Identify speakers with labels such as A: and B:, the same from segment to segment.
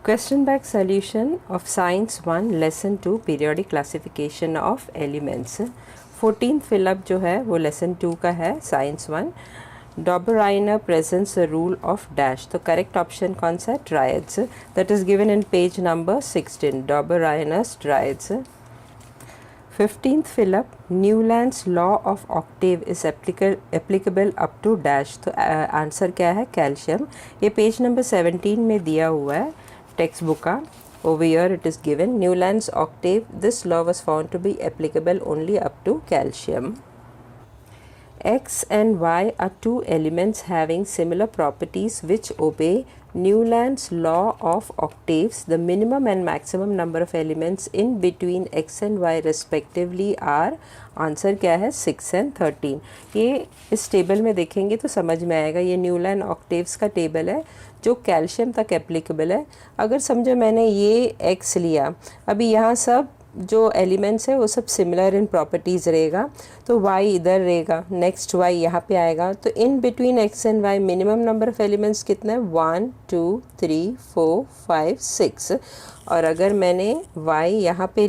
A: Question bank solution of Science 1 Lesson 2 Periodic Classification of Elements. 14th fill-up जो है वो Lesson 2 का है Science 1. Dobereiner presents the rule of dash. तो correct option कौन सा है? Triads. That is given in page number 16. Dobereiner's triads. 15th fill-up Newland's law of octave is applicable up to dash. तो आंसर क्या है? Calcium. ये page number 17 में दिया हुआ है टेक्स्ट बुक का. Over here it is given Newland's octave. This law was found to be applicable only up to calcium. X and Y are two elements having similar properties which obey Newland's law of octaves. The minimum and maximum number of elements in between X and Y respectively are. Answer क्या है? 6 and 13. ये इस table में देखेंगे तो समझ में आएगा. ये न्यूलैंड ऑक्टेव्स का टेबल है जो कैल्शियम तक एप्लीकेबल है. अगर समझो मैंने ये X लिया, अभी यहाँ सब जो एलिमेंट्स है वो सब सिमिलर इन प्रॉपर्टीज़ रहेगा, तो y इधर रहेगा, नेक्स्ट y यहाँ पे आएगा. तो in between x and y minimum number of elements कितना है? 1 2 3 4 5 6. और अगर मैंने y यहाँ पे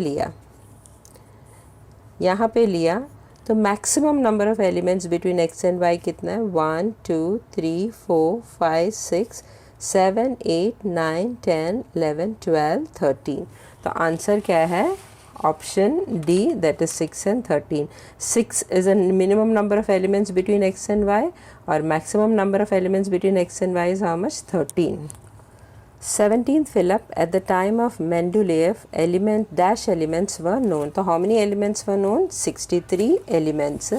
A: लिया तो maximum number of elements between x and y कितना है? 1 2 3 4 5 6 7 8 9 10 11 12 13. तो आंसर क्या है? Option D, that is 6 and 13. 6 is a minimum number of elements between x and y, or maximum number of elements between x and y is how much? 13. 17th fill-up. At the time of Mendeleev, dash elements were known. So how many elements were known? 63 elements.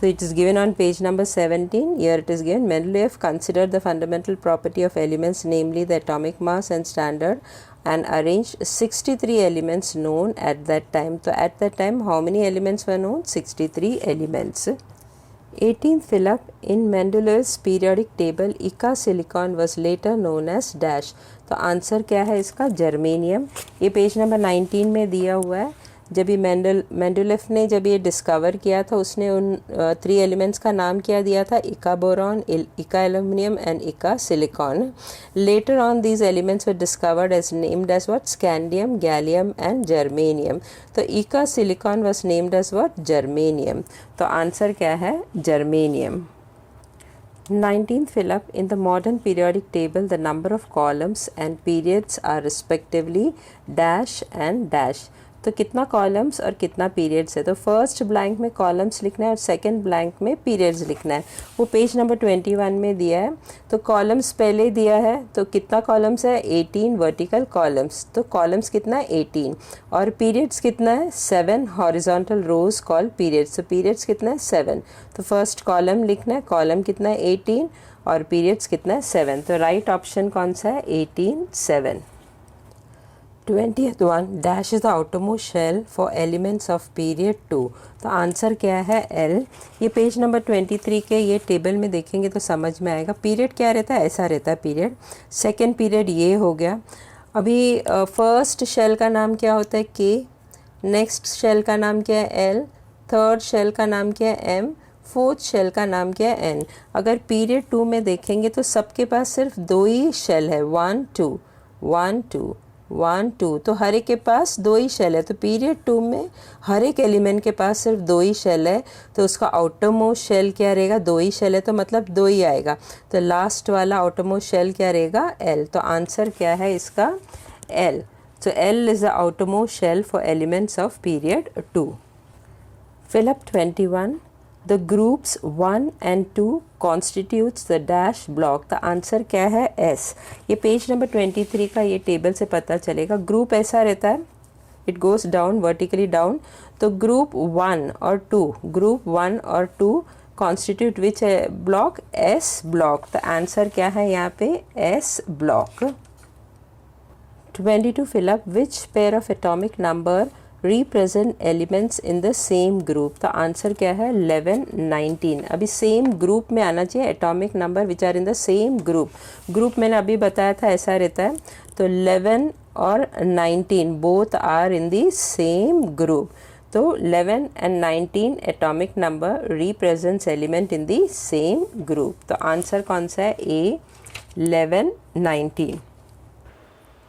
A: So it is given on page number 17. Here it is given Mendeleev considered the fundamental property of elements, namely the atomic mass and standard, and arranged 63 elements known at that time. So at that time how many elements were known? 63 elements. 18th fill-up. In Mendeleev's periodic table, Ica silicon was later known as dash. तो answer क्या है इसका? Germanium. ये page number 19 में दिया हुआ है. जब ये मेंडेलेव ने जब ये डिस्कवर किया था उसने उन 3 एलिमेंट्स का नाम क्या दिया था? Eka boron, eka aluminium and eka silicon. Later on these elements were discovered as named as what? Scandium, gallium and germanium. तो eka silicon was named as what? Germanium. तो आंसर क्या है? Germanium. 19th fill-up. In the modern periodic table, the number of columns and periods are respectively dash and dash. तो कितना columns और कितना periods है? तो फर्स्ट ब्लैंक में कॉलम्स लिखना है और सेकंड ब्लैंक में पीरियड्स लिखना है. वो पेज नंबर 21 में दिया है. तो कॉलम्स पहले दिया है तो कितना कॉलम्स है? 18 वर्टिकल कॉलम्स. तो कॉलम्स कितना है? 18. और पीरियड्स कितना है? 7 हॉरिजॉन्टल रोज कॉल्ड पीरियड्स. तो पीरियड्स कितना है? 7. तो फर्स्ट कॉलम लिखना है. कॉलम कितना है? 18 और पीरियड्स कितना है? 7. तो राइट ऑप्शन कौन सा है? 18 7. 20th one. Dash is the outermost shell for elements of period 2. तो आंसर क्या है? L. ये पेज नंबर 23 के ये टेबल में देखेंगे तो समझ में आएगा. पीरियड क्या रहता है? ऐसा रहता है पीरियड. सेकेंड पीरियड ये हो गया. अभी फर्स्ट शेल का नाम क्या होता है? K. नेक्स्ट शेल का नाम क्या है? L. थर्ड शेल का नाम क्या है? M. फोर्थ शेल का नाम क्या है? N. अगर पीरियड 2 में देखेंगे तो सबके पास सिर्फ 2 ही शेल है. 1 2 1 2 1 2. तो हर एक के पास 2 ही शेल है. तो पीरियड 2 में हर एक एलिमेंट के पास सिर्फ 2 ही शेल है. तो उसका आउटर मोस्ट शेल क्या रहेगा? 2 ही शेल है तो मतलब 2 ही आएगा. तो लास्ट वाला आउटर मोस्ट शेल क्या रहेगा? L. तो आंसर क्या है इसका? L. So L is the outermost shell for elements of period 2. Fill-up 21. The groups 1 and 2 constitutes the dash block. The answer क्या है? S. ये पेज नंबर 23 का ये टेबल से पता चलेगा. ग्रुप ऐसा रहता है, it goes down vertically down. तो ग्रुप 1 और 2 कॉन्स्टिट्यूट विच ब्लॉक? S block. तो आंसर क्या है यहाँ पे? S block. 22 fill-up. Which pair of atomic number represent elements in the same group? तो आंसर क्या है? 11 19. अभी सेम ग्रुप में आना चाहिए atomic number which are in the same group. Group मैंने अभी बताया था ऐसा रहता है. तो 11 और 19 both are in the same group. तो 11 and 19 atomic number represents element in the same group. तो आंसर कौन सा है? A 11 19.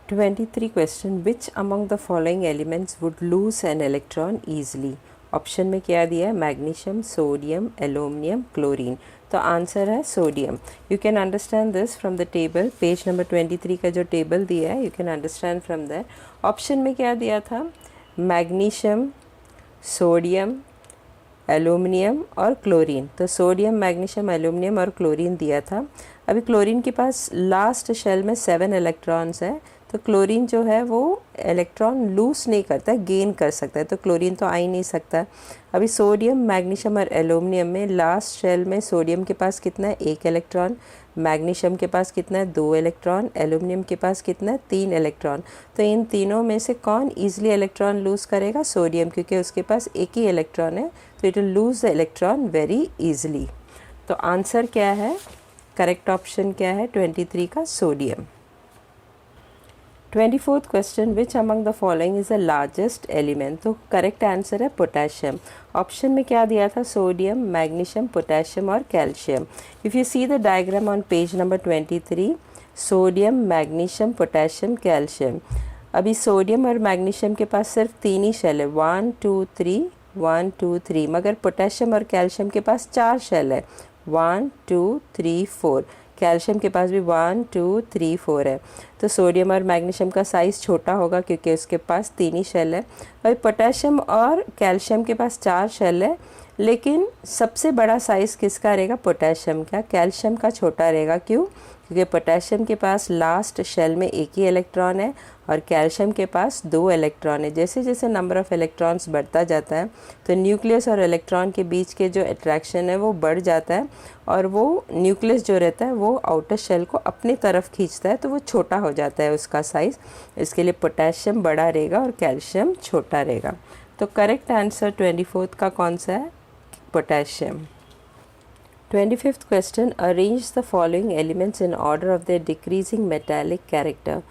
A: 23 question, which among the following elements would lose an electron easily? Option में क्या दिया है? Magnesium, sodium, aluminium, chlorine. तो आंसर है sodium. You can understand this from the table. Page number 23 का जो टेबल दिया है, you can understand from that. Option में क्या दिया था? मैग्नीशियम, सोडियम, एल्यूमिनियम और क्लोरीन. तो सोडियम, मैग्नीशियम, एल्यूमिनियम और क्लोरीन दिया था. अभी क्लोरीन के पास लास्ट शेल में 7 इलेक्ट्रॉन्स है, तो क्लोरीन जो है वो इलेक्ट्रॉन लूज नहीं करता, गेन कर सकता है, तो क्लोरीन तो आ ही नहीं सकता. अभी सोडियम, मैग्नीशियम और एल्यूमिनियम में लास्ट शेल में सोडियम के पास कितना है? 1 इलेक्ट्रॉन. मैग्नीशियम के पास कितना है? 2 इलेक्ट्रॉन. एल्यूमिनियम के पास कितना है? 3 इलेक्ट्रॉन. तो इन तीनों में से कौन ईजिली इलेक्ट्रॉन लूज़ करेगा? सोडियम, क्योंकि उसके पास एक ही इलेक्ट्रॉन है, तो it will lose the electron very easily. तो आंसर क्या है? करेक्ट ऑप्शन क्या है? 23 का sodium. 24th question, which among the following is the largest element? तो करेक्ट आंसर है पोटेशियम. ऑप्शन में क्या दिया था? सोडियम, मैग्नीशियम, पोटेशियम और calcium. If you see the diagram on page number 23, sodium, magnesium, potassium, calcium. अभी sodium और magnesium के पास सिर्फ 3 ही शेल है, 1 2 3, 1 2 3. मगर पोटेशियम और कैल्शियम के पास 4 शेल है, 1 2 3 4. कैल्शियम के पास भी 1 2 3 4 है. तो सोडियम और मैग्नीशियम का साइज़ छोटा होगा क्योंकि उसके पास 3 ही शेल है. और पोटेशियम और कैल्शियम के पास 4 शेल है, लेकिन सबसे बड़ा साइज़ किसका रहेगा? पोटेशियम का. कैल्शियम का छोटा रहेगा. क्यों? क्योंकि पोटेशियम के पास लास्ट शेल में 1 ही इलेक्ट्रॉन है और कैल्शियम के पास 2 इलेक्ट्रॉन है. जैसे जैसे नंबर ऑफ़ इलेक्ट्रॉन्स बढ़ता जाता है, तो न्यूक्लियस और इलेक्ट्रॉन के बीच के जो अट्रैक्शन है वो बढ़ जाता है, और वो न्यूक्लियस जो रहता है वो आउटर शेल को अपनी तरफ खींचता है, तो वो छोटा हो जाता है उसका साइज़. इसके लिए पोटेशियम बड़ा रहेगा और कैल्शियम छोटा रहेगा. तो करेक्ट आंसर 24th का कौन सा है? Potassium. 25th question, arrange the following elements in order of their decreasing metallic character.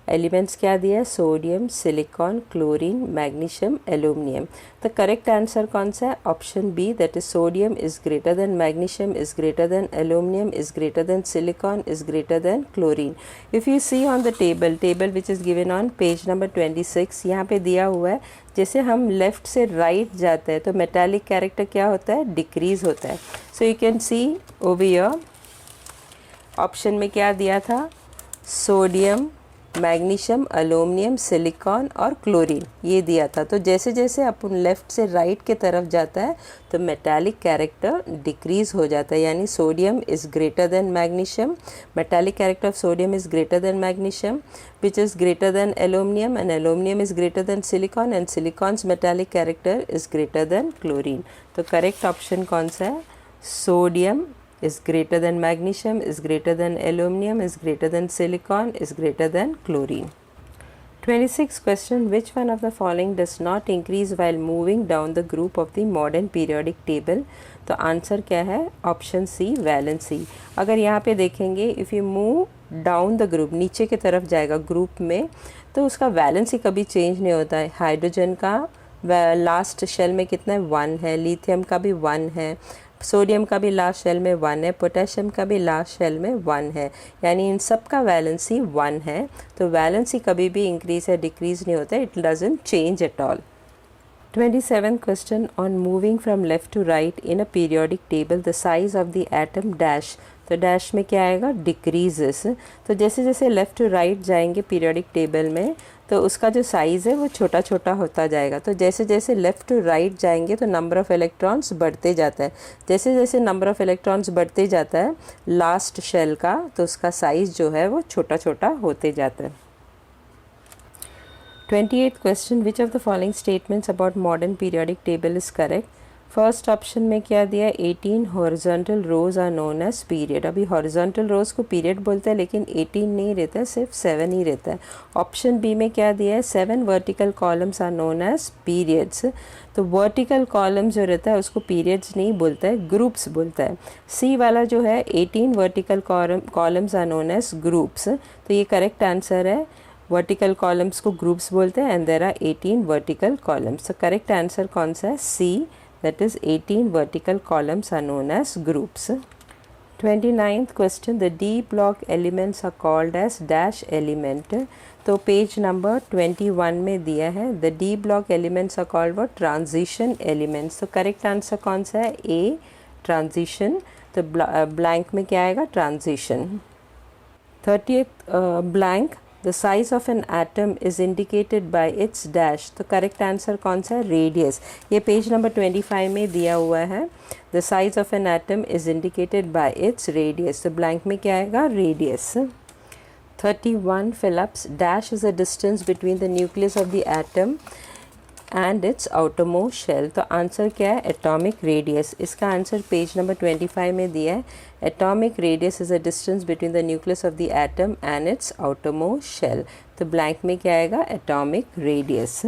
A: Elements क्या दिया है? Sodium, silicon, chlorine, magnesium, aluminium. The correct answer कौन सा है? Option B, that is sodium is greater than magnesium, is greater than aluminium, is greater than silicon, is greater than chlorine. If you see on the table which is given on page number 26, यहाँ पे दिया हुआ है जैसे हम left से right जाते हैं तो मेटालिक कैरेक्टर क्या होता है? डिक्रीज़ होता है. So you can see over here, option में क्या दिया था? सोडियम, मैग्नीशियम, एल्यूमिनियम, सिलिकॉन और क्लोरीन, ये दिया था. तो जैसे जैसे अपन लेफ़्ट से राइट के तरफ जाता है तो मेटालिक कैरेक्टर डिक्रीज़ हो जाता है. यानी sodium is greater than magnesium, metallic character of sodium is greater than magnesium, which is greater than aluminum, and aluminum is greater than silicon, and silicon's metallic character is greater than chlorine. तो correct option कौन सा है? Sodium is greater than magnesium, is greater than aluminum, is greater than silicon, is greater than chlorine. 26th question, which one of the following does not increase while moving down the group of the modern periodic table? तो answer क्या है? Option C, valency. अगर यहाँ पे देखेंगे, if you move down the group, नीचे की तरफ जाएगा ग्रुप में, तो उसका वैलेंसी कभी चेंज नहीं होता है. हाइड्रोजन का लास्ट शेल में कितना है? 1 है. लिथियम का भी 1 है. सोडियम का भी लास्ट शेल में 1 है. पोटेशियम का भी लास्ट शेल में 1 है. यानी इन सब का वैलेंसी 1 है. तो वैलेंसी कभी भी इंक्रीज या डिक्रीज नहीं होता है. It doesn't change at all. 27th question, on moving from left to right in a periodic table the size of the atom dash. तो डैश में क्या आएगा? डिक्रीजेस. तो जैसे जैसे लेफ़्ट टू राइट जाएंगे पीरियोडिक टेबल में, तो उसका जो साइज़ है वो छोटा छोटा होता जाएगा. तो जैसे जैसे लेफ़्ट टू राइट जाएंगे तो नंबर ऑफ़ इलेक्ट्रॉन्स बढ़ते जाता है. जैसे जैसे नंबर ऑफ़ इलेक्ट्रॉन्स बढ़ते जाता है लास्ट शेल का, तो उसका साइज़ जो है वो छोटा छोटा होते जाता है. 28th question, which of the following statements about modern periodic table is correct? First option में क्या दिया है? 18 horizontal rows are known as period. अभी हॉरिजॉन्टल रोज को पीरियड बोलते हैं, लेकिन 18 नहीं रहता है, सिर्फ 7 ही रहता है. ऑप्शन बी में क्या दिया है? 7 vertical columns are known as periods. तो वर्टिकल कॉलम जो रहता है उसको पीरियड्स नहीं बोलता है, ग्रुप्स बोलता है. सी वाला जो है 18 vertical columns are known as groups. तो ये करेक्ट आंसर है. वर्टिकल कॉलम्स को ग्रुप्स बोलते हैं, and there are 18 vertical columns. तो करेक्ट आंसर कौन सा है? C, that is 18 vertical columns are known as groups. 29th question, the D block elements are called as dash element. तो page number 21 में दिया है the D block elements are called what? Transition elements. तो correct answer कौन सा है? A transition. तो blank में क्या आएगा? Transition. 30th blank, the size of an atom is indicated by its dash. तो करेक्ट आंसर कौन सा है? रेडियस. ये पेज नंबर 25 में दिया हुआ है the size of an atom is indicated by its radius. तो ब्लैंक में क्या आएगा? Radius. 31 Phillips, dash is a distance between the nucleus of the atom and its outermost shell. तो आंसर क्या है? Atomic radius. इसका आंसर पेज नंबर 25 में दिया है. Atomic radius is a distance between the nucleus of the atom and its outermost shell. तो blank में क्या आएगा? Atomic radius.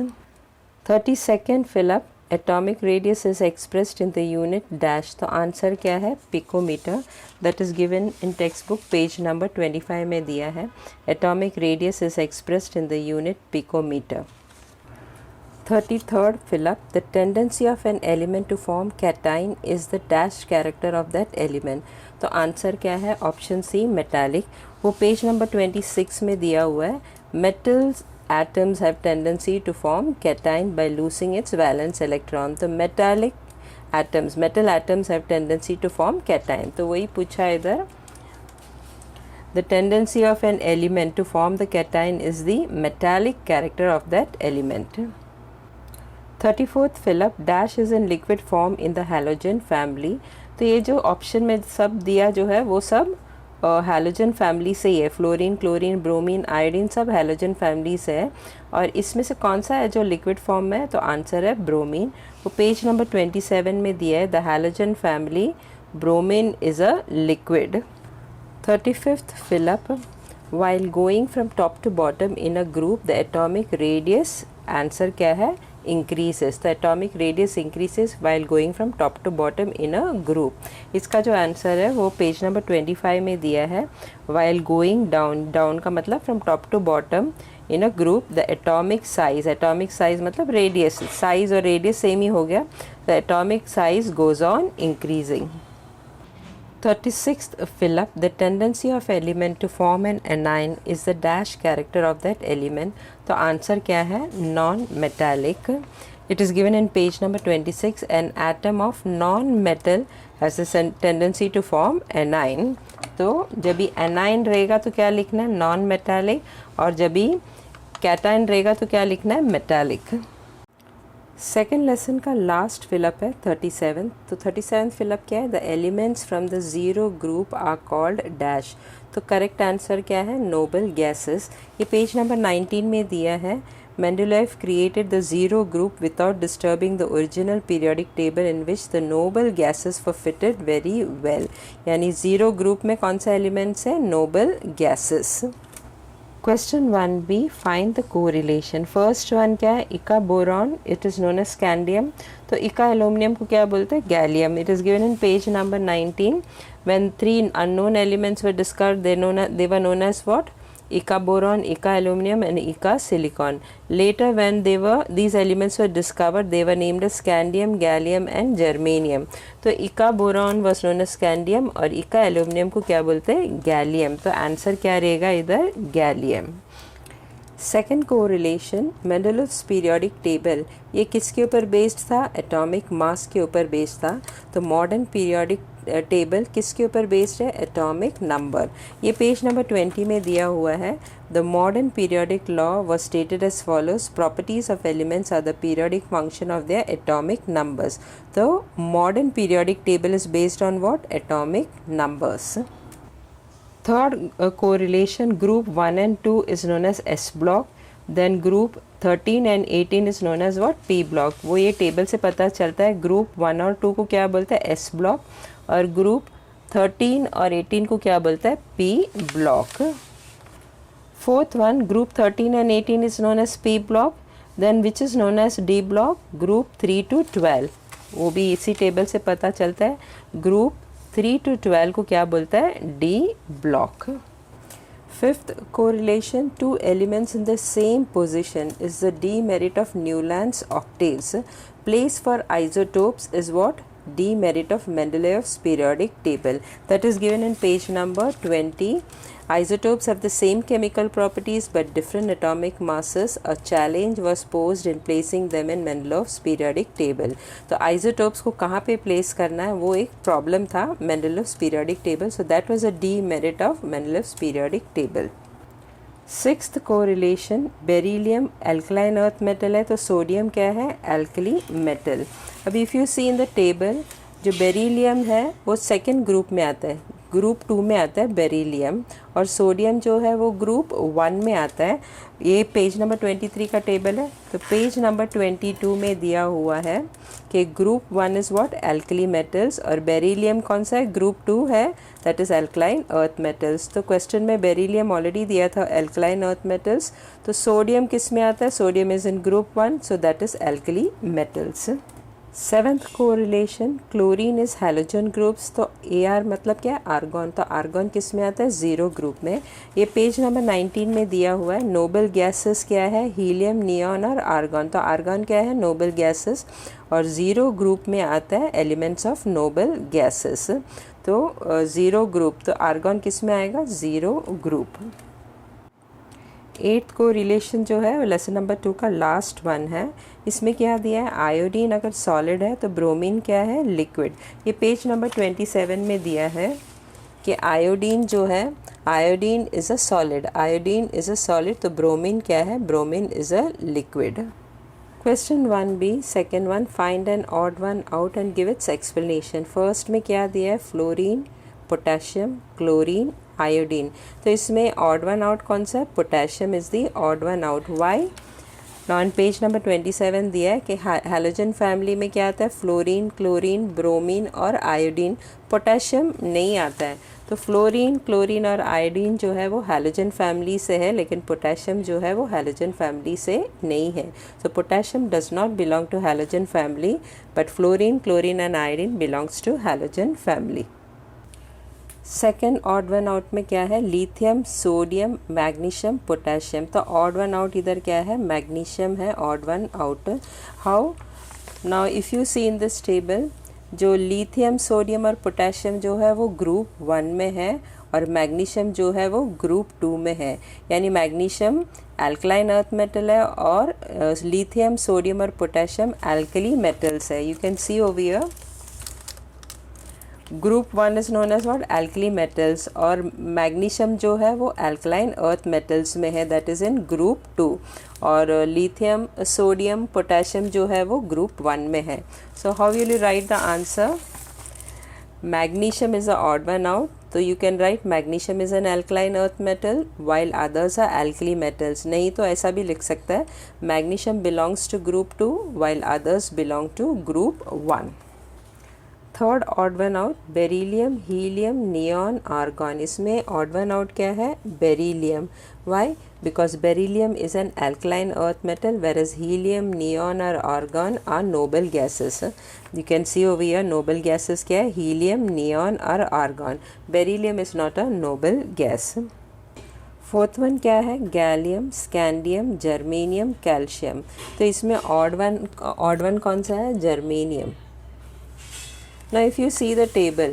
A: 32nd Philip, atomic radius is expressed in the unit dash. तो answer क्या है? Picometre. That is given in textbook page number 25 में दिया है. atomic radius is expressed in the unit picometer. 33rd Philip, the tendency of an element to form cation is the dash character of that element. तो answer क्या है? Option C metallic. वो page number 26 में दिया हुआ है. Metals atoms have tendency to form cation by losing its valence electron. तो metal atoms have tendency to form cation. तो वही पूछा इधर. The tendency of an element to form the cation is the metallic character of that element. 34th Philip, dash is in liquid form in the halogen family. तो ये जो option में सब दिया जो है वो सब हैलोजन फैमिली से ही है. फ्लोरीन, क्लोरीन, ब्रोमीन, आयोडीन सब हैलोजन फैमिली से है. और इसमें से कौन सा है जो लिक्विड फॉर्म में है? तो आंसर है ब्रोमीन. वो पेज नंबर 27 में दिया है. The halogen family bromine is a liquid. 35th Philip, while going from top to bottom in a group the atomic radius, answer क्या है? increases. The atomic radius increases while going from top to bottom in a group. इसका जो answer है वो page number 25 में दिया है. while going down का मतलब from top to bottom in a group the atomic size मतलब radius. size और radius सेम ही हो गया. the atomic size goes on increasing. 36th Philip, the tendency of element to form an anion is the dash character of that element. तो answer क्या है? non-metallic. It is given in page number 26. An atom of non-metal has a tendency to form anion. तो जब भी anion रहेगा तो क्या लिखना है? non-metallic. और जब भी cation रहेगा तो क्या लिखना है? metallic. सेकेंड लेसन का लास्ट फिलअप है 37. तो 37th फिलअप क्या है? The elements from the zero group are called dash. तो करेक्ट आंसर क्या है? Noble gases. ये पेज नंबर 19 में दिया है. Mendeleev created the zero group without disturbing the original periodic table in which the noble gases were fitted very well. यानी zero group में कौन सा एलिमेंट्स है? Noble gases. Question 1b, find the correlation. First one क्या है? Eka boron, it is known as scandium. तो eka aluminium को क्या बोलते हैं? Gallium. It is given in page number 19. When 3 unknown elements were discovered, they were known as what? Ica boron, Ica aluminum and Ica silicon. Later when these elements were discovered, they were named as scandium, gallium and germanium. तो Ica boron was known as scandium और Ica aluminum को क्या बोलते हैं? Gallium. तो answer क्या रहेगा इधर? Gallium. Second correlation, Mendeleev's periodic table, ये किसके ऊपर बेस्ड था? एटॉमिक मास के ऊपर बेस्ड था. तो मॉडर्न पीरियोडिक टेबल किसके ऊपर बेस्ड है? Atomic number. ये पेज नंबर 20 में दिया हुआ है. The modern periodic law was stated as follows. Properties of elements are the periodic function of their atomic numbers. तो modern periodic table is based on what? Atomic numbers. Third correlation, group 1 and 2 is known as S block. Then group 13 and 18 is known as what? P block. वो ये table से पता चलता है. Group 1 और 2 को क्या बोलता है? S block. और ग्रुप 13 और 18 को क्या बोलता है? P block. Fourth one, group 13 and 18 is known as P block. Then which is known as D block? Group 3 to 12. वो भी इसी टेबल से पता चलता है. ग्रुप 3 to 12 को क्या बोलता है? D block. Fifth correlation, two elements in the same position is the demerit of Newland's octaves. Place for isotopes is what? demerit of Mendeleev's periodic table. That is given in page number 20. Isotopes have the same chemical properties but different atomic masses. A challenge was posed in placing them in Mendeleev's periodic table. तो isotopes को कहाँ पे place करना है वो एक problem था Mendeleev's periodic table. So that was a demerit of Mendeleev's periodic table. Sixth correlation, beryllium alkaline earth metal है तो सोडियम क्या है, एल्कली मेटल. अब if you see in the table, जो बेरिलियम है वो सेकंड ग्रुप में आता है, ग्रुप 2 में आता है बेरिलियम, और सोडियम जो है वो ग्रुप 1 में आता है. ये पेज नंबर 23 का टेबल है. तो पेज नंबर 22 में दिया हुआ है कि group 1 is what, alkali metals, और बेरिलियम कौन सा है, ग्रुप 2 है, that is alkaline earth metals. तो क्वेश्चन में बेरिलियम ऑलरेडी दिया था एल्कलाइन अर्थ मेटल्स. तो सोडियम किस में आता है, sodium is in group 1, so that is alkali metals. Seventh correlation, chlorine is halogen groups. तो AR मतलब क्या है, आर्गॉन. तो आर्गॉन किस में आता है, ज़ीरो ग्रुप में. ये पेज नंबर 19 में दिया हुआ है. नोबल गैसेस क्या है, हीलियम, नियॉन और आर्गॉन. तो आर्गॉन क्या है, नोबल गैसेस, और ज़ीरो ग्रुप में आता है एलिमेंट्स ऑफ नोबल गैसेस. तो ज़ीरो ग्रुप, तो आर्गॉन किस में आएगा, ज़ीरो ग्रुप. एट्थ को रिलेशन जो है वो लेसन नंबर 2 का लास्ट वन है. इसमें क्या दिया है, आयोडीन अगर सॉलिड है तो ब्रोमीन क्या है, लिक्विड. ये पेज नंबर 27 में दिया है कि आयोडीन जो है, iodine is a solid, iodine is a solid, तो ब्रोमीन क्या है, bromine is a liquid. Question 1B, second one, find an odd one out and give its explanation. First में क्या दिया है, फ्लोरीन, पोटेशियम, क्लोरीन, आयोडीन. तो इसमें odd one out कौन सा है, potassium is the odd one out. Why, on page number 27 दिया है कि हैलोजन फैमिली में क्या आता है, फ्लोरीन, क्लोरीन, ब्रोमीन और आयोडीन. पोटेशियम नहीं आता है. तो फ्लोरीन, क्लोरीन और आयोडीन जो है वो हैलोजन फैमिली से है, लेकिन पोटेशियम जो है वो हैलोजन फैमिली से नहीं है. So potassium does not belong to halogen family, but fluorine, chlorine and iodine belongs to halogen family. Second odd one out में क्या है, लिथियम, सोडियम, मैग्नीशियम, पोटेशियम. तो ऑड वन आउट इधर क्या है, मैग्नीशियम है odd one out. How, now if you see in this table, जो lithium, sodium और पोटेशियम जो है वो ग्रुप 1 में है, और मैग्नीशियम जो है वो ग्रुप 2 में है. यानी मैग्नीशियम एल्कलाइन अर्थ मेटल है और लिथियम, सोडियम और पोटेशियम एल्कली मेटल्स है. You can see over here, group 1 is known as what, alkali metals, और मैग्नीशियम जो है वो एल्कलाइन अर्थ मेटल्स में है, दैट इज़ इन ग्रुप 2, और लिथियम, सोडियम, पोटेशियम जो है वो ग्रुप 1 में है. So how will you write the answer, magnesium is a odd one out, तो you can write magnesium is an alkaline earth metal while others are alkali metals. नहीं तो ऐसा भी लिख सकता है, magnesium belongs to group 2 while others belong to group 1. Third odd one out, beryllium, helium, neon, argon. इसमें odd one out क्या है, beryllium. Why, because beryllium is an alkaline earth metal, whereas helium, neon और argon are noble gases. You can see over here noble gases क्या है, helium, neon और argon. Beryllium is not a noble gas. Fourth one क्या है, gallium, scandium, germanium, calcium. तो इसमें odd one कौन सा है, germanium. Now if you see the table,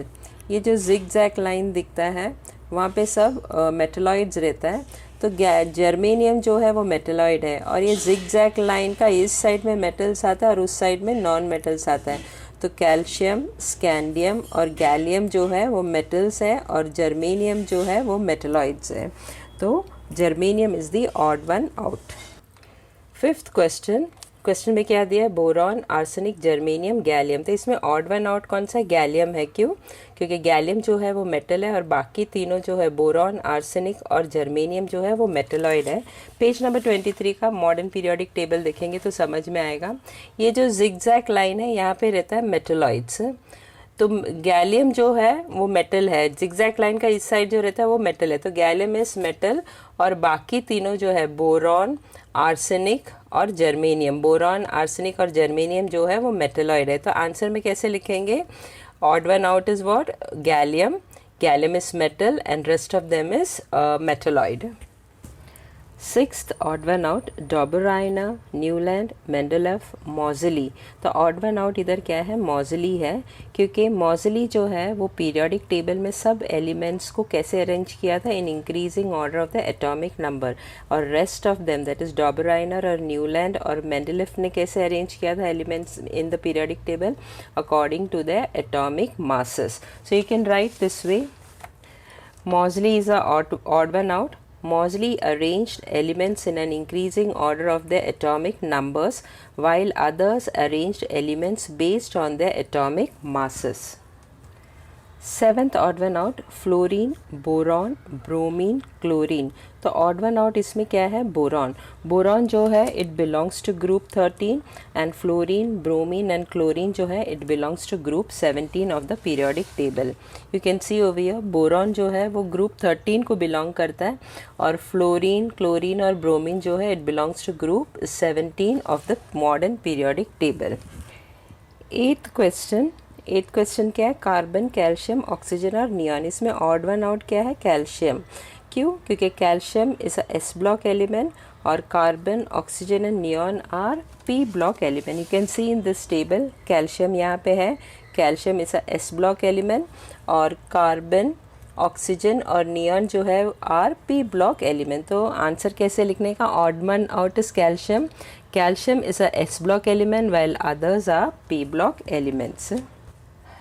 A: ये जो zigzag लाइन दिखता है वहाँ पे सब मेटलॉइड्स रहता है. तो जर्मेनियम जो है वो मेटलॉइड है, और ये zigzag लाइन का इस साइड में मेटल्स आता है और उस साइड में नॉन मेटल्स आता है. तो कैल्शियम, स्कैंडियम और गैलियम जो है वो मेटल्स है, और जर्मेनियम जो है वो मेटलॉइड्स है. तो germanium is the odd one out. Fifth question में क्या दिया है, बोरॉन, आर्सेनिक, जर्मेनियम, गैलियम. तो इसमें ऑड वन आउट कौन सा, गैलियम है. क्यों, क्योंकि गैलियम जो है वो मेटल है, और बाकी तीनों जो है बोरॉन, आर्सेनिक और जर्मेनियम जो है वो मेटलॉइड है. पेज नंबर 23 का मॉडर्न पीरियोडिक टेबल देखेंगे तो समझ में आएगा. ये जो जिगजैग लाइन है यहाँ पे रहता है मेटलॉइड्स. तो गैलियम जो है वो मेटल है, जिगजैग लाइन का इस साइड जो रहता है वो मेटल है. तो गैलियम इज मेटल, और बाकी तीनों जो है बोरॉन, आर्सेनिक और जर्मेनियम, बोरॉन, आर्सेनिक और जर्मेनियम जो है वो मेटलॉइड है. तो आंसर में कैसे लिखेंगे, odd one out is what, gallium, gallium is metal and rest of them is metalloid. Sixth odd one out Dobereiner, Newland, Mendeleev, Moseley. तो ऑड वन आउट इधर क्या है, मॉजली है, क्योंकि मॉजली जो है वो पीरियोडिक टेबल में सब एलिमेंट्स को कैसे अरेंज किया था, in increasing order of the atomic number, और rest of them that is Dobereiner और न्यूलैंड और मेंडेलेफ ने कैसे अरेंज किया था elements in the periodic table according to the atomic masses. So you can write this way. Moseley is a odd one out. Moseley arranged elements in an increasing order of their atomic numbers, while others arranged elements based on their atomic masses. Seventh odd one out fluorine, boron, bromine, chlorine. तो odd one out इसमें क्या है, boron. Boron जो है it belongs to group 13 and fluorine, bromine and chlorine जो है it belongs to group 17 of the periodic table. You can see over here boron जो है वो ग्रुप 13 को बिलोंग करता है, और फ्लोरीन, क्लोरीन और ब्रोमीन जो है it belongs to group 17 of the modern periodic table. Eighth question क्या है, कार्बन, कैल्शियम, ऑक्सीजन और नियॉन। इसमें ऑड वन आउट क्या है, कैल्शियम। क्यों, क्योंकि calcium is a S block element और carbon, oxygen and neon are P block element. You can see in this table calcium यहाँ पे है, calcium is a S block element, और carbon, oxygen और नियॉन जो है आर पी ब्लॉक एलिमेंट। तो answer कैसे लिखने का, odd one out is calcium. Calcium is a S block element while others are P block elements.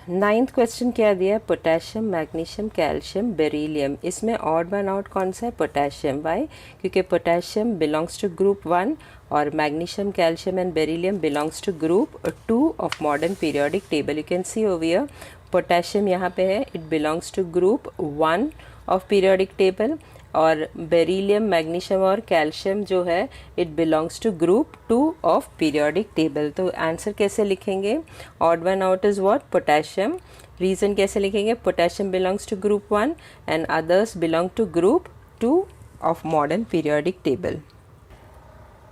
A: Ninth question क्या दिया है, पोटेशियम, मैग्नीशियम, कैल्शियम, बेरिलियम। इसमें ऑड वन आउट कौन सा है, पोटेशियम। वाई, क्योंकि पोटेशियम बिलोंग्स टू ग्रुप 1 और magnesium, calcium and beryllium belongs to group 2 of modern periodic table. You can see over here potassium यहाँ पे है, it belongs to group 1 of periodic table, और beryllium, magnesium और calcium जो है it belongs to group 2 of periodic table. तो answer कैसे लिखेंगे, odd one out is what, potassium. Reason कैसे लिखेंगे, potassium belongs to group 1 and others belong to group 2 of modern periodic table.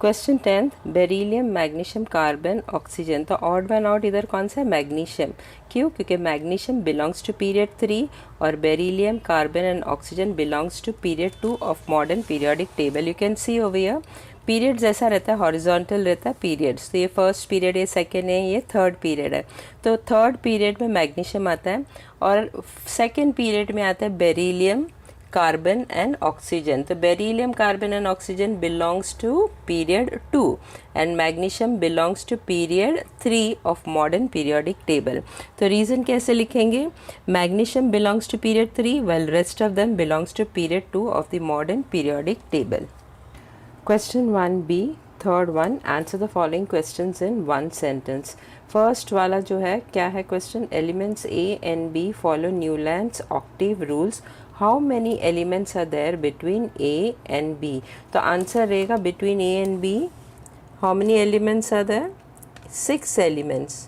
A: Question 10th, beryllium, magnesium, carbon, oxygen. तो odd one out इधर कौन सा है, मैग्नीशियम। क्यों, क्योंकि मैग्नीशियम बिलोंग्स टू पीरियड 3 और beryllium, carbon and oxygen belongs to period 2 of modern periodic table. You can see over here period जैसा रहता है, हॉरिजॉन्टल रहता है पीरियड्स। तो ये फर्स्ट पीरियड, ये सेकेंड है, ये थर्ड पीरियड है। तो थर्ड पीरियड में मैग्नीशियम आता है और सेकेंड पीरियड में आता है बेरिलियम, कार्बन एंड ऑक्सीजन। तो beryllium, carbon and oxygen belongs to period 2 and magnesium belongs to period 3 of modern periodic table. तो रीजन कैसे लिखेंगे, magnesium belongs to period 3 while rest of them belongs to period 2 of the modern periodic table. Question 1b, third one, answer the following questions in one sentence. First वाला जो है क्या है question, elements A and B follow Newlands octave rules, how many elements are there between A and B. तो answer रहेगा between A and B how many elements are there, 6 elements.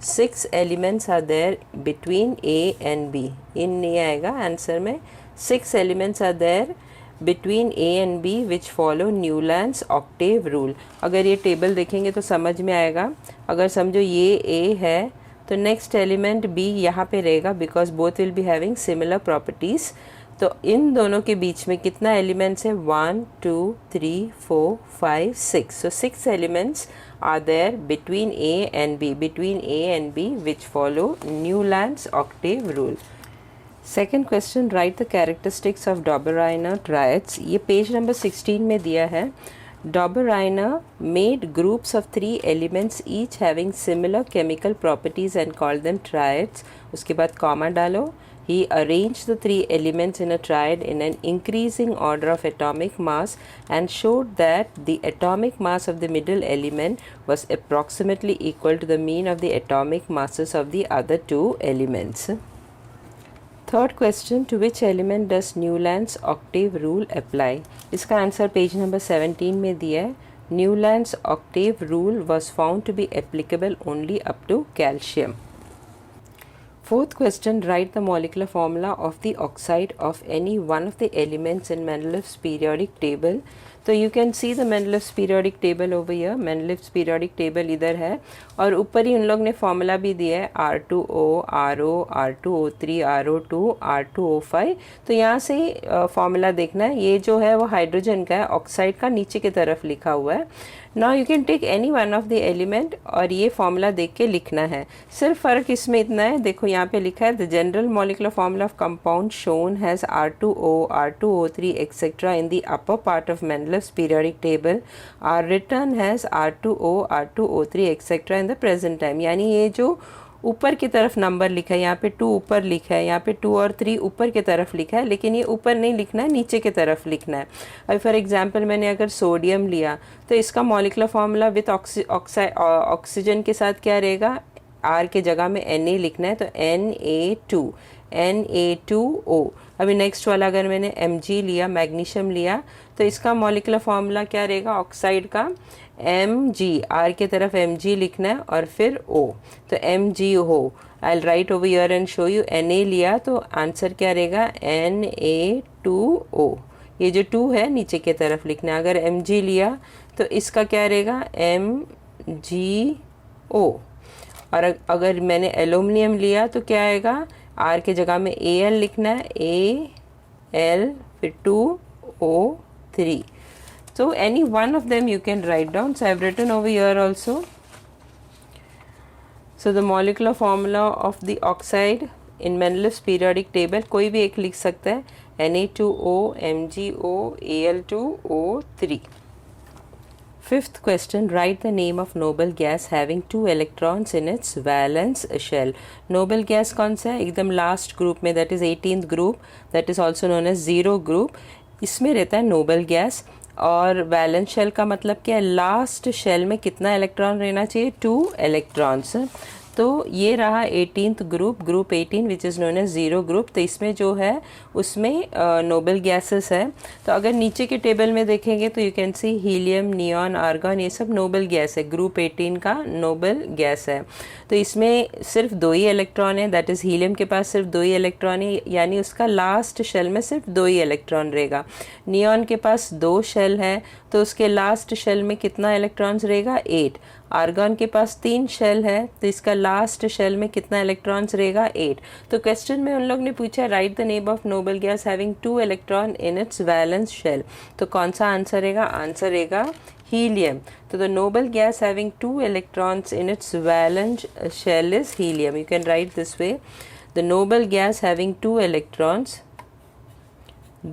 A: 6 elements are there between A and B, इन नहीं आएगा answer में। 6 elements are there between A and B which follow Newlands octave rule. अगर ये table देखेंगे तो समझ में आएगा। अगर समझो ये ए है तो नेक्स्ट एलिमेंट बी यहाँ पे रहेगा, because both will be having similar properties. तो इन दोनों के बीच में कितना एलिमेंट्स है, 1 2 3 4 5 6। सो 6 elements are there between A and B, between A and B which follow Newland's octave rule. Second question, write the characteristics of Dobereiner triads. ये page number 16 में दिया है। Dobereiner made groups of 3 elements each having similar chemical properties and called them triads. उसके बाद comma डालो। He arranged the 3 elements in a triad in an increasing order of atomic mass and showed that the atomic mass of the middle element was approximately equal to the mean of the atomic masses of the other 2 elements. Third question, to which element does Newland's octave rule apply? इसका answer page number 17 में दिया है। Newland's octave rule was found to be applicable only up to calcium. Fourth question, write the molecular formula of the oxide of any one of the elements in Mendelev's periodic table. तो you can see the Mendelev's periodic table over here. Mendelev's periodic table इधर है और ऊपर ही उन लोग ने formula भी दिया है R2O, RO, R2O3, RO2, R2O5. तो यहाँ से ही फॉर्मूला देखना है. ये जो है वो हाइड्रोजन का है, ऑक्साइड का नीचे की तरफ लिखा हुआ है. Now you can take any one of the element और ये फॉर्मूला देख के लिखना है. सिर्फ फ़र्क इसमें इतना है, देखो यहाँ पे लिखा है the general molecular formula of compound shown has R2O, R2O3 etcetera in the upper part of Mendelev's periodic table are written as R2O, R2O3 etcetera in the present time. यानी ये जो ऊपर की तरफ नंबर लिखा है, यहाँ पे 2 ऊपर लिखा है, यहाँ पे 2 और 3 ऊपर की तरफ लिखा है, लेकिन ये ऊपर नहीं लिखना है, नीचे की तरफ लिखना है. अभी फॉर एग्जांपल मैंने अगर सोडियम लिया तो इसका मॉलिक्यूलर फॉर्मूला विथ ऑक्सीजन के साथ क्या रहेगा, R के जगह में Na लिखना है तो Na2O. अभी नेक्स्ट वाला अगर मैंने Mg लिया, मैग्नीशियम लिया, तो इसका मॉलिक्यूलर फॉर्मूला क्या रहेगा ऑक्साइड का, Mg, R के तरफ Mg लिखना है और फिर O, तो MgO. I right over here and show you. Na लिया तो आंसर क्या रहेगा Na2O. ये जो 2 है नीचे की तरफ लिखना है. अगर Mg लिया तो इसका क्या रहेगा MgO. और अगर मैंने एल्यूमिनियम लिया तो क्या आएगा, R के जगह में Al लिखना है, Al फिर 2O3. So any one of them you can write down. So I have written over here also. So the molecular formula of the oxide in Mendelev's periodic table, कोई भी एक लिख सकता है, Na2O, MgO, Al2O3. Fifth question, write the name of noble gas having 2 electrons in its valence shell. Noble gas कौन सा है, एकदम लास्ट ग्रुप में, that is 18th group, that is also known as zero group. इसमें रहता है noble gas. और valence shell का मतलब क्या है, लास्ट शेल में कितना इलेक्ट्रॉन रहना चाहिए, 2 इलेक्ट्रॉन्स. तो ये रहा 18th group, group 18 which is known as zero group. तो इसमें जो है उसमें नोबल गैसेस है. तो अगर नीचे के टेबल में देखेंगे तो you can see helium, neon, argon, ये सब नोबल गैस है, ग्रुप 18 का नोबल गैस है. तो इसमें सिर्फ 2 ही इलेक्ट्रॉन है, दैट इज़ हीलियम के पास सिर्फ 2 ही इलेक्ट्रॉन है, यानी उसका लास्ट शेल में सिर्फ 2 ही इलेक्ट्रॉन रहेगा. नियॉन के पास 2 शेल है तो उसके लास्ट शेल में कितना इलेक्ट्रॉन्स रहेगा, 8. आर्गन के पास 3 शेल है तो इसका लास्ट शेल में कितना इलेक्ट्रॉन्स रहेगा, 8. तो क्वेश्चन में उन लोग ने पूछा write the name of noble gas having 2 electron in its valence shell. तो कौन सा आंसर रहेगा, आंसर रहेगा helium. So the noble gas having 2 electrons in its valence shell is helium. You can write this way, the noble gas having 2 electrons,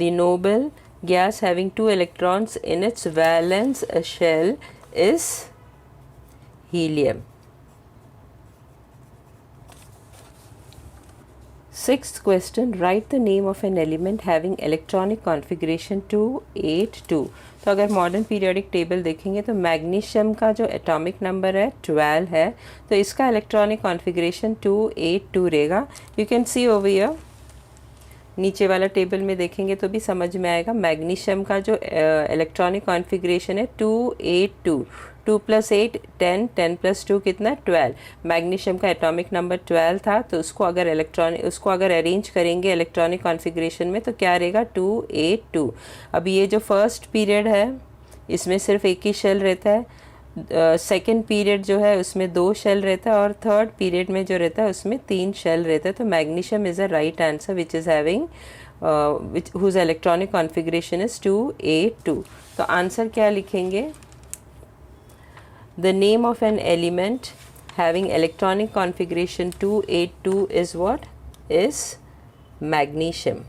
A: the noble gas having 2 electrons in its valence shell is helium. Sixth question, write the name of an element having electronic configuration 282. तो अगर modern periodic table देखेंगे तो magnesium का जो atomic number है 12 है, तो इसका इलेक्ट्रॉनिक कॉन्फ़िगरेशन 282 रहेगा. You can see over here, नीचे वाला टेबल में देखेंगे तो भी समझ में आएगा. मैग्नीशियम का जो इलेक्ट्रॉनिक कॉन्फ़िगरेशन है 282, 2 + 8 10, 10 + 2 कितना, 12. मैग्नीशियम का एटॉमिक नंबर 12 था, तो उसको अगर अरेंज करेंगे इलेक्ट्रॉनिक कॉन्फ़िगरेशन में तो क्या रहेगा, 282. अब ये जो फर्स्ट पीरियड है इसमें सिर्फ एक ही शेल रहता है, सेकेंड पीरियड जो है उसमें 2 शेल रहता है और थर्ड पीरियड में जो रहता है उसमें 3 शेल रहता है. तो magnesium is a right answer which is having whose electronic configuration is 282. तो आंसर क्या लिखेंगे, the name of an element having electronic configuration 282 is what, is magnesium.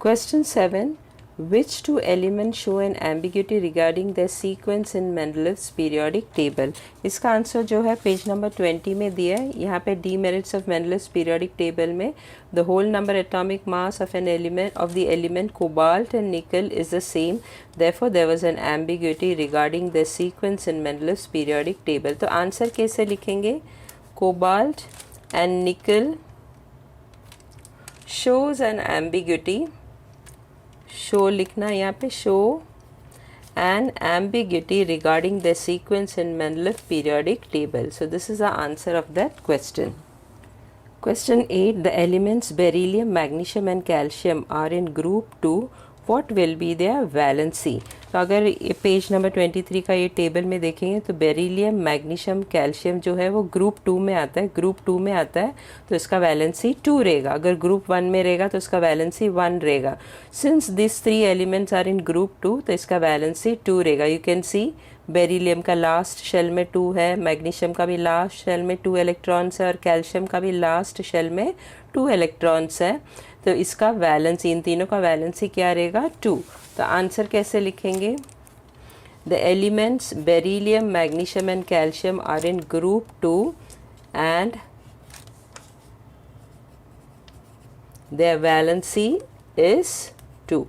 A: Question 7, which 2 elements show an ambiguity regarding their sequence in Mendelev's periodic table. इसका answer जो है page number 20 में दिया है. यहाँ पे demerits of Mendelev's periodic table में the whole number atomic mass of an element of the element cobalt and nickel is the same, therefore there was an ambiguity regarding their sequence in Mendelev's periodic table. तो answer कैसे लिखेंगे, cobalt and nickel shows an ambiguity, show लिखना यहाँ पे, show an ambiguity regarding the sequence in Mendeleev periodic table. So this is the answer of that question. Question 8. The elements beryllium, magnesium and calcium are in group 2. What will be their valency? तो अगर page number 23 का ये table में देखेंगे तो beryllium, magnesium, calcium जो है वो ग्रुप 2 में आता है। ग्रुप 2 में आता है तो इसका वैलेंसी 2 रहेगा। अगर ग्रुप 1 में रहेगा तो इसका वैलेंसी 1 रहेगा। Since this 3 elements are in group 2 तो इसका वैलेंसी 2 रहेगा। यू कैन सी बेरिलियम का लास्ट शेल में 2 है, मैग्नीशियम का भी लास्ट शेल में 2 इलेक्ट्रॉन्स है और कैल्शियम का भी लास्ट शेल में 2 इलेक्ट्रॉन्स है। तो इसका वैलेंसी, इन तीनों का वैलेंसी क्या रहेगा? 2। तो आंसर कैसे लिखेंगे? The elements beryllium, magnesium and calcium are in group 2 and their valency is 2।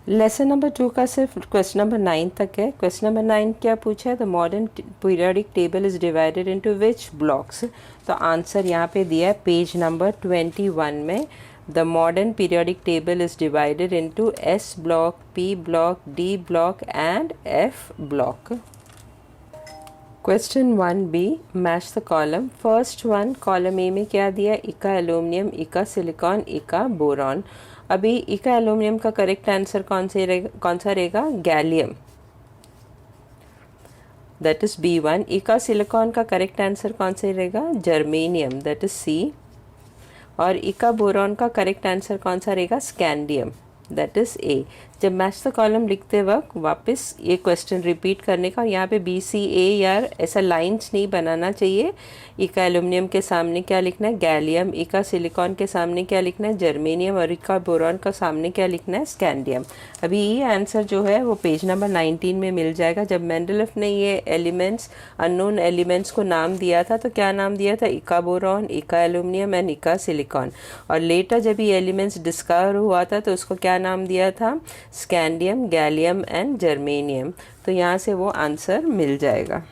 A: Lesson number 2 का सिर्फ क्वेश्चन नंबर 9 तक है। क्वेश्चन नंबर 9 क्या पूछा है? The modern periodic table is divided into which blocks? तो आंसर यहाँ पे दिया है पेज नंबर 21 में। The modern periodic table is divided into S block, P block, D block and F block. Question 1b, match the column. First one, column A में क्या दिया? इका एल्यूमिनियम, इका सिलिकॉन, इका बोरॉन। अभी इका एल्यूमिनियम का करेक्ट आंसर कौन सा रहेगा? Gallium, that is B1। इका सिलिकॉन का करेक्ट आंसर कौन सा रहेगा? Germanium, that is C। और इका बोरॉन का करेक्ट आंसर कौन सा रहेगा? Scandium, that is A। जब मैच द कॉलम लिखते वक्त वापस ये क्वेश्चन रिपीट करने का, यहाँ पे BCA यार ऐसा लाइंस नहीं बनाना चाहिए। इका एल्यूमिनियम के सामने क्या लिखना है? गैलियम। इका सिलिकॉन के सामने क्या लिखना है? जर्मेनियम। और इका बोरॉन का सामने क्या लिखना है? स्कैंडियम। अभी ये आंसर जो है वो पेज नंबर 19 में मिल जाएगा। जब मेंडलीफ ने ये एलिमेंट्स, अननोन एलिमेंट्स को नाम दिया था तो क्या नाम दिया था? Eka boron, eka aluminium and eka silicon. और लेटर जब ये एलिमेंट्स डिस्कवर हुआ था तो उसको क्या नाम दिया था? Scandium, gallium and germanium. तो यहाँ से वो आंसर मिल जाएगा।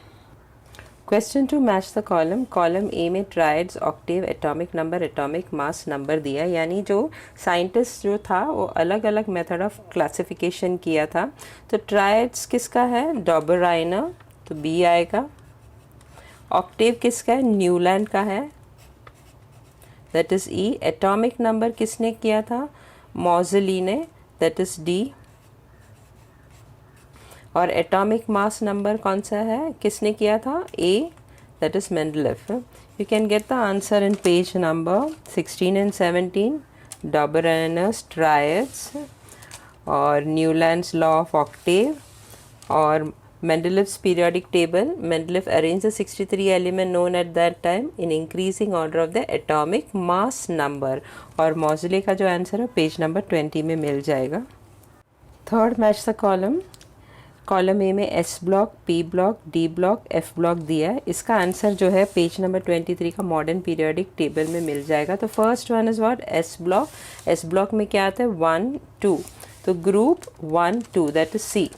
A: Question 2, match the column. Column A में triads, octave, atomic number, atomic mass number दिया। यानी जो साइंटिस्ट जो था वो अलग अलग मेथड ऑफ क्लासिफिकेशन किया था। तो ट्राइड्स किसका है? डॉबराइनर, तो बी आएगा। ऑक्टेव किसका है? न्यूलैंड का है, that is E. Atomic number किसने किया था? मॉजली ने, दैट इज डी। और एटॉमिक मास नंबर कौन सा है? किसने किया था? A, that is Mendeleev. You can get the answer in page number 16 and 17। Dobereiner's triads और न्यूलैंड्स लॉ ऑफ ऑक्टेव और Mendeleev's periodic table. Mendeleev arranged the 63 element known at that time in increasing order of the atomic mass number. और मॉजले का जो answer है page number 20 में मिल जाएगा। Third, match the column. Column A में S block, P block, D block, F block दिया है। इसका आंसर जो है पेज नंबर 23 का मॉडर्न पीरियोडिक टेबल में मिल जाएगा। तो first one is what? S block. S block में क्या आता है? 1 2। तो group 1 2 that is C.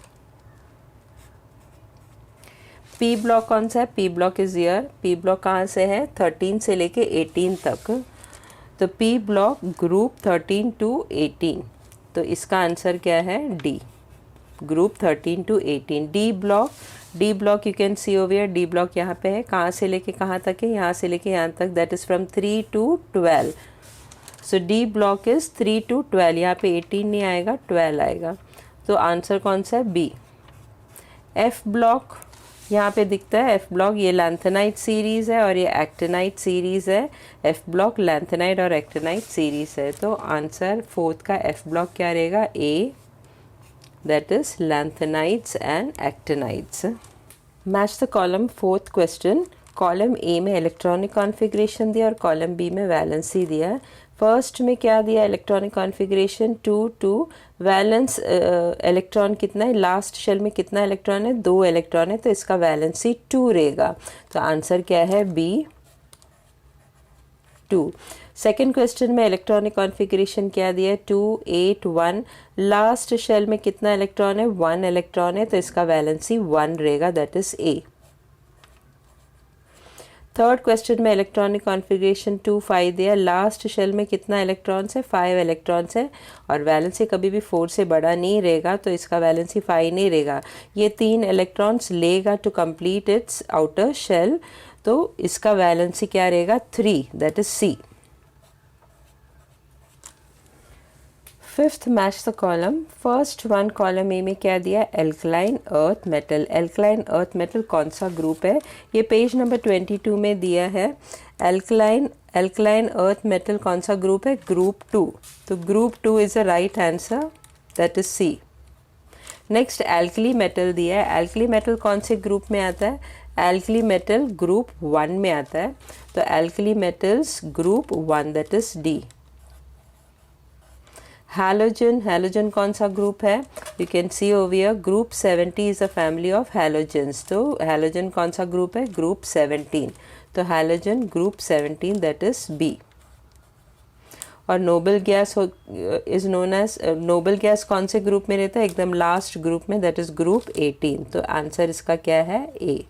A: P block कौन सा है? पी ब्लॉक इज ईयर। पी ब्लॉक कहाँ से है? 13 से लेके 18 तक। तो पी ब्लॉक ग्रुप 13 to 18। तो इसका आंसर क्या है? D, group 13 to 18। D block you can see over. D block यहाँ पे है, कहाँ से लेके कहाँ तक है? यहाँ से लेके यहाँ तक, that is from 3 to 12। So D block is 3 to 12। यहाँ पे 18 नहीं आएगा, 12 आएगा। तो आंसर कौन सा है? बी। एफ ब्लॉक यहाँ पे दिखता है, एफ ब्लॉक ये लैंथेनाइट सीरीज है और ये एक्टिनाइट सीरीज है। एफ ब्लॉक लैंथेनाइट और एक्टिनाइट सीरीज है। तो आंसर फोर्थ का एफ ब्लॉक क्या रहेगा? A, that is lanthanides and actinides. Match the column. Fourth question, column A में इलेक्ट्रॉनिक कॉन्फ़िगरेशन दिया और कॉलम बी में वैलेंसी दिया। फर्स्ट में क्या दिया? Electronic configuration 2 2। वैलेंस इलेक्ट्रॉन कितना है? लास्ट शेल में कितना इलेक्ट्रॉन है? 2 इलेक्ट्रॉन है, तो इसका वैलेंसी 2 रहेगा। तो आंसर क्या है? बी, 2। सेकेंड क्वेश्चन में इलेक्ट्रॉनिक कॉन्फ़िगरेशन क्या दिया है? 2 8 1। लास्ट शेल में कितना इलेक्ट्रॉन है? 1 इलेक्ट्रॉन है, तो इसका वैलेंसी 1 रहेगा, that is a. Third question में इलेक्ट्रॉनिक कॉन्फ़िगरेशन 2 5 दिया, लास्ट शेल में कितना इलेक्ट्रॉन्स है, 5 इलेक्ट्रॉन्स है, और वैलेंसी कभी भी 4 से बड़ा नहीं रहेगा, तो इसका वैलेंसी 5 नहीं रहेगा, ये 3 इलेक्ट्रॉन्स लेगा to complete its outer shell, तो इसका वैलेंसी क्या रहेगा 3, that is C. Fifth match the column, first one column A में क्या दिया, alkaline earth metal. Alkaline earth metal कौन सा ग्रुप है, ये पेज नंबर 22 में दिया है। एल्कलाइन अर्थ मेटल कौन सा ग्रुप है, ग्रुप 2, तो group 2 is the right answer, that is C. Next alkali metal दिया है, एल्कली मेटल कौन से ग्रुप में आता है, एल्कली मेटल ग्रुप 1 में आता है, तो alkali metals group 1, that is D. Halogen, halogen कौन सा ग्रुप है, you can see over here group 70 is a family of halogens, तो हैलोजन कौन सा ग्रुप है, ग्रुप 17, तो halogen group 17, that is B. और noble gas is known as, noble gas कौन से ग्रुप में रहता है, एकदम लास्ट ग्रुप में, दैट इज ग्रुप 18, तो आंसर इसका क्या है, ए।